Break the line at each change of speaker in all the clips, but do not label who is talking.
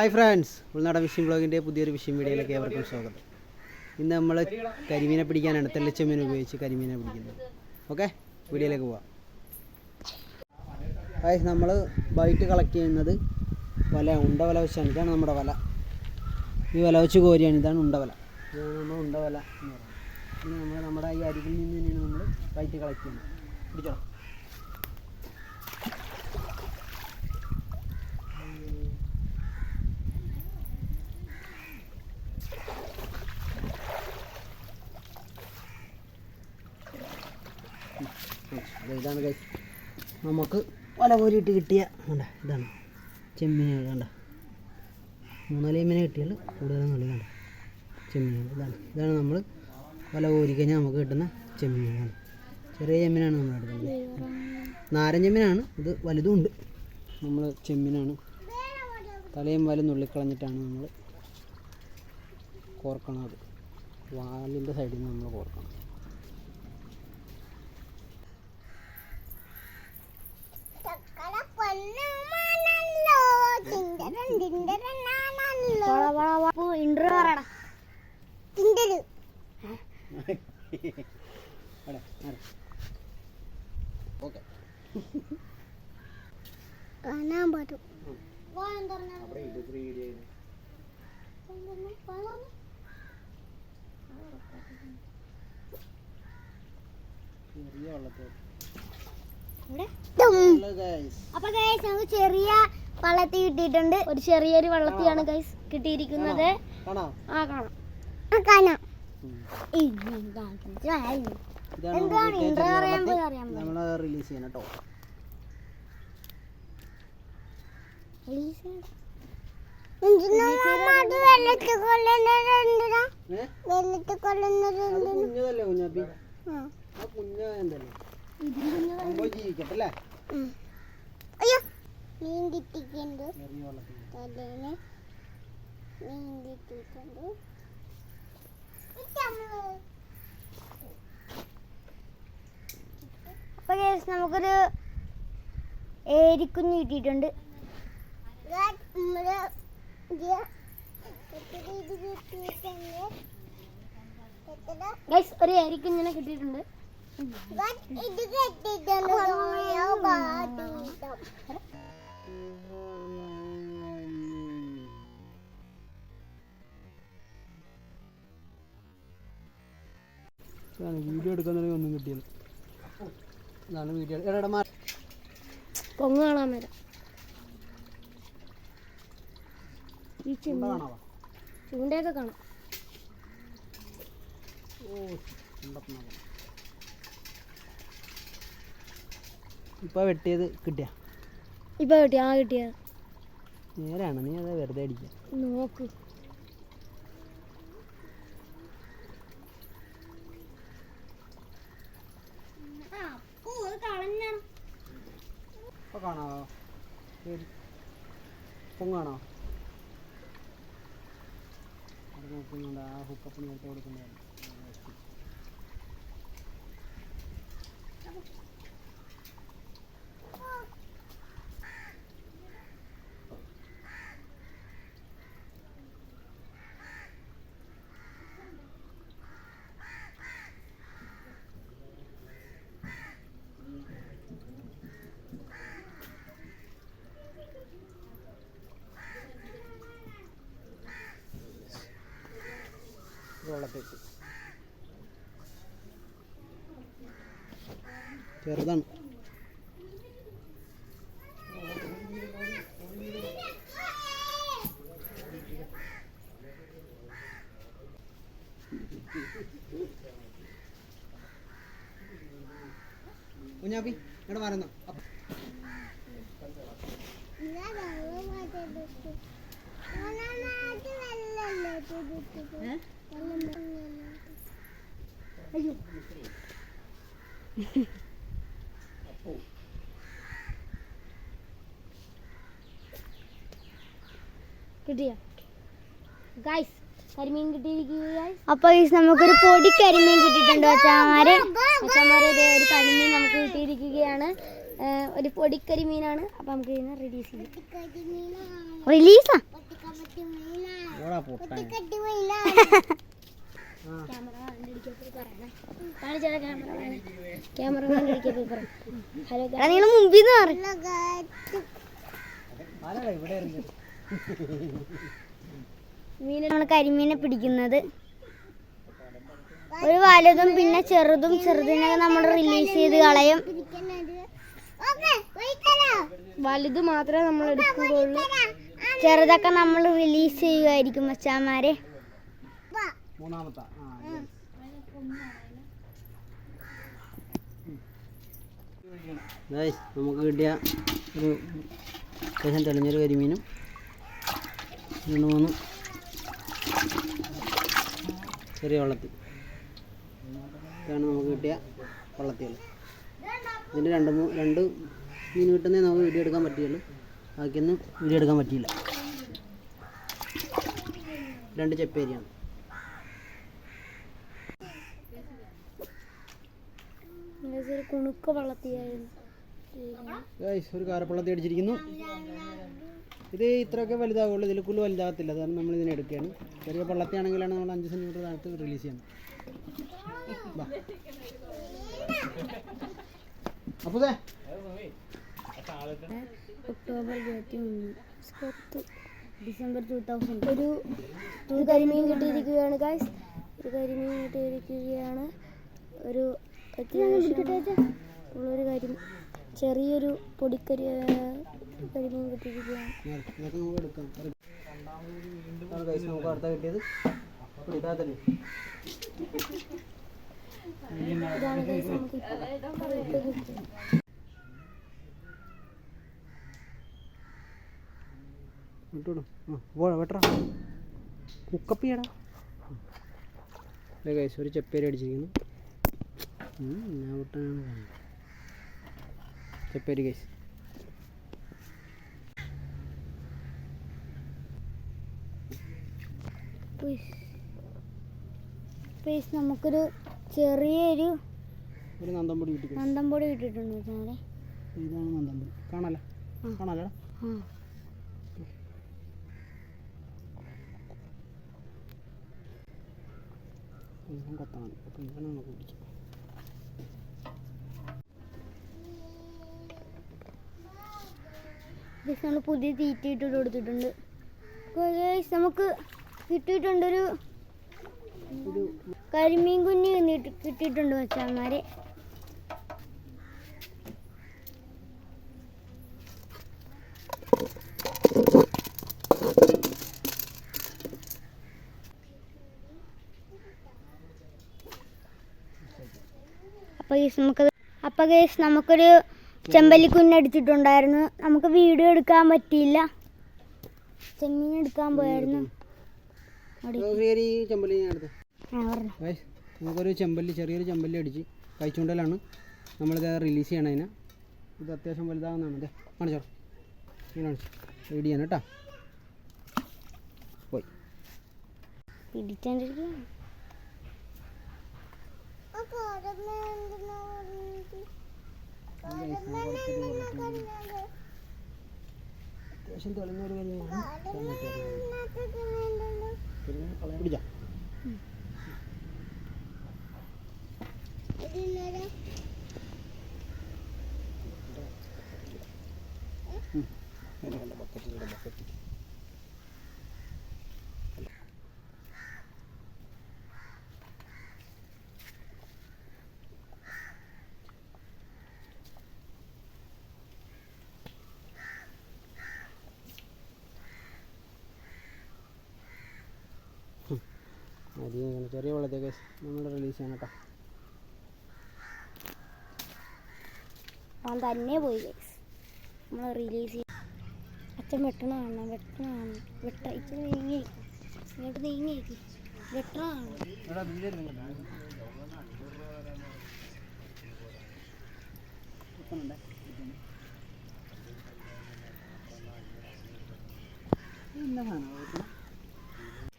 Hi friends, ഉൾനാടൻ phishing ബ്ലോഗിൻ്റെ പുതിയൊരു phishing വീഡിയോയിലേക്ക് ഏവർക്കും സ്വാഗതം. ഇന്ന് നമ്മൾ കരിമീനെ പിടിക്കാനാണ് തെള്ളിച്ചെമ്മീൻ ഉപയോഗിച്ച് കരിമീനെ പിടിക്കുന്നത്. ഓക്കെ, വീഡിയോയിലേക്ക് പോവാം. ഹായ്, നമ്മൾ ബൈറ്റ് കളക്ട് ചെയ്യുന്നത് ഉണ്ടവല വെച്ചാണ്. ഇതാണ് നമ്മുടെ വല. ഈ വല വെച്ച് കോരിയാണ്. ഇതാണ് ഉണ്ടവല. ഇതാണ് നമ്മൾ ഉണ്ടവല എന്ന് പറയുന്നത്. പിന്നെ നമ്മുടെ ഈ അരികിൽ നിന്ന് തന്നെയാണ് നമ്മൾ ബൈറ്റ് കളക്ട് ചെയ്യുന്നത്. പിടിച്ചോ. ഇതാണ് കൈ നമുക്ക് വല കോരിയിട്ട് കിട്ടിയ ഇതാണ് ചെമ്മീനുകൾ. കണ്ട 3-4 മീനെ കിട്ടിയാൽ കൂടുതലും കളി. ചെമ്മീനുകൾ ഇതാണ് നമ്മൾ വല കോരി കഴിഞ്ഞാൽ നമുക്ക് കിട്ടുന്ന ചെമ്മീനുകളാണ്. ചെറിയ ചെമ്മീനാണ് നമ്മൾ എടുക്കുന്നത്. നാരൻ ചെമ്മീനാണ് ഇത്. വലുതും ഉണ്ട്. നമ്മൾ ചെമ്മീനാണ് തലയും വാലും നുള്ളിക്കളഞ്ഞിട്ടാണ് നമ്മൾ കോർക്കണത്. വാലിൻ്റെ സൈഡിൽ നിന്ന് നമ്മൾ കോർക്കണം.
അപ്പൊ ഗൈസ്, നമുക്ക് ചെറിയ വള്ളത്തി കിട്ടിയിട്ടുണ്ട്. ഒരു ചെറിയൊരു വള്ളത്തിയാണ് ഗൈസ് കിട്ടിയിരിക്കുന്നത്. കാണാം.
റിലീസ് ചെയ്യണം കേട്ടോ. കുഞ്ഞതല്ലേ കുഞ്ഞാപ്പി? ആ കുഞ്ഞ എന്തല്ലേ ജീവിക്കട്ടല്ലേ?
അയ്യോ, മീൻ കിട്ടിയിട്ടുണ്ട്. തലേന്ന് മീൻ കിട്ടിയിട്ടുണ്ട്. അപ്പൊ നമുക്കൊരു ഏരിക്കുഞ്ഞ് കിട്ടിയിട്ടുണ്ട്. ഒരു ഏരിക്കുഞ്ഞിനെ കിട്ടിയിട്ടുണ്ട്.
വീഡിയോ എടുക്കാന്നുണ്ടെങ്കിൽ ഒന്നും കിട്ടിയത്. ഇതാണ് വീഡിയോ.
പൊങ്ങ് കാണാൻ വരാം. ഈ ചൂണ്ടയൊക്കെ കാണാം.
ഇപ്പൊ വെട്ടിയത് കിട്ടിയ
കിട്ടിയത്
നേരാണ്. നീ അതാ വെറുതെ അടിക്കുക.
നോക്ക്.
കാണാവോ? പൊങ്ങാണോ? അത് നോക്കുന്നുണ്ട്. ആ ഹുക്കപ്പ് നേരത്തെ കൊടുക്കുന്നതാണ്. വെള്ളത്തേക്ക് ചെറുതാണ്. കുഞ്ഞാപ്പി ഇവിടെ വരുന്ന
അയ്യോ കിട്ടിയ ഗൈസ്, കരിമീൻ കിട്ടിയിരിക്കുക. അപ്പൊ നമുക്കൊരു പൊടി കരിമീൻ കിട്ടിയിട്ടുണ്ട്. അച്ഛന്മാരെ ഒരു കരിമീൻ നമുക്ക് കിട്ടിയിരിക്കുകയാണ്. ഒരു പൊടിക്കരിമീനാണ്. അപ്പം നമുക്ക് ഇതിനെ റിലീസ് ചെയ്യാം. റിലീസാ ഹലോ മുമ്പിൽ മീനാണ് കരിമീനെ പിടിക്കുന്നത്. ഒരു വലുതും പിന്നെ ചെറുതും. ചെറുതിനെ നമ്മൾ റിലീസ് ചെയ്ത് കളയും. വലുത് മാത്രമേ നമ്മൾ എടുക്കുകയുള്ളൂ. ചെറുതൊക്കെ നമ്മൾ റിലീസ് ചെയ്യുമായിരിക്കും മച്ചാന്മാരെ.
നമുക്ക് കിട്ടിയ ഒരു അത്യാവശ്യം തെളിഞ്ഞൊരു കരിമീനും 2-3 ചെറിയ വള്ളത്തിൽ. ഇതാണ് നമുക്ക് കിട്ടിയ വള്ളത്തികൾ. ഇതിൻ്റെ 2 മീൻ കിട്ടുന്നേ നമുക്ക് വീഡിയോ എടുക്കാൻ പറ്റുള്ളൂ. ബാക്കിയൊന്നും വീഡിയോ എടുക്കാൻ പറ്റിയില്ല. 2 ചെപ്പേരിയാണ്.
കുണുക്ക വള്ളത്തിയായിരുന്നു.
ഒരു കാരപ്പള്ളത്തി അടിച്ചിരിക്കുന്നു. ഇത് ഇത്രയൊക്കെ വലുതാവുള്ളൂ. ഇതിൽ കൂടുതൽ വലുതാകത്തില്ല. അതാണ് നമ്മൾ ഇതിനെ എടുക്കുകയാണ്. ചെറിയ പള്ളത്തിയാണെങ്കിലാണ് നമ്മൾ 5 സെൻറ്റിമീറ്റർ താഴത്ത് റിലീസ് ചെയ്യുന്നത്. അപ്പോൾ
ഒക്ടോബർ 21 ഡിസംബർ 2000 ഒരു കരിമീൻ കിട്ടിയിരിക്കുകയാണ് ഗൈസ്. ഒരു കരിമീൻ കിട്ടിയിരിക്കുകയാണ്. ഒരു ഉള്ളൊരു കാര്യം ചെറിയൊരു കരിമീൻ കിട്ടിയിരിക്കുകയാണ്. ഇതാണ് ഗൈസ് നമുക്ക്
കുക്കപ്പിയടാ. ഒരു ചെപ്പേരി അടിച്ചിരിക്കുന്നു. ചെപ്പേരി ഗൈസ്.
നമുക്കൊരു ചെറിയൊരു
നന്തംപൊടി
കിട്ടിയിട്ടുണ്ട്.
ഇതാണ് നന്തംപൊടി. കാണാലോ. കൊത്താണ്. അപ്പം ഇതാണ് നമുക്ക് പിടിക്കാം.
നമ്മൾ പുതിയ തീറ്റയിട്ട് കൊടുത്തിട്ടുണ്ട്. നമുക്ക് കിട്ടിയിട്ടുണ്ടൊരു കരിമീൻ കുഞ്ഞ് കിട്ടിയിട്ടുണ്ട് മച്ചാന്മാരെ. അപ്പോൾ ഗൈസ് നമുക്കൊരു ചെമ്പല്ലിക്കുഞ്ഞ് അടിച്ചിട്ടുണ്ടായിരുന്നു. നമുക്ക് വീഡിയോ എടുക്കാൻ പറ്റിയില്ല. ചെമ്മീൻ എടുക്കാൻ പോയായിരുന്നു.
നമുക്കൊരു ചെറിയൊരു ചെമ്പല്ലി അടിച്ച് കഴിച്ചുകൊണ്ടലാണ് നമ്മളിത് റിലീസ് ചെയ്യണം. അതിനെ ഇത് അത്യാവശ്യം വലുതാകുന്നതാണ്. അതെ കാണിച്ചോ. കാണിച്ചു റെഡി ചെയ്യണം കേട്ടോ. പോയി
പിടിച്ചോണ്ടിരിക്കുകയാണ്.
അത്യാവശ്യം തെളിഞ്ഞൊരു കരിമീനാണ്. പിടിക്കാം. ചെറിയ വെള്ളത്തേക്ക് നമ്മൾ റിലീസ് ചെയ്യണം കേട്ടോ.
തന്നെ പോയി നമ്മൾ റിലീസ് ചെയ്യും. അച്ഛൻ വെട്ടണമാണ് ഇച്ചിരി നീങ്ങി ഇങ്ങോട്ട് നീങ്ങിയേക്ക് വെട്ടണമാണ്.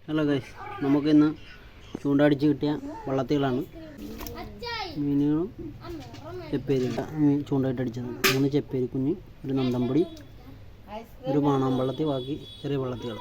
ഹലോ ഗൈസ്, നമുക്കിന്ന് ചൂണ്ടടിച്ച് കിട്ടിയ വള്ളത്തികളാണ്. മീനുകളും ചെപ്പേരി ചൂണ്ടായിട്ട് അടിച്ചത്. 3 ചെപ്പേരി കുഞ്ഞ്, ഒരു നന്തമ്പൊടി, ഒരു പാണാമ്പള്ളത്തി, ബാക്കി ചെറിയ വള്ളത്തികൾ.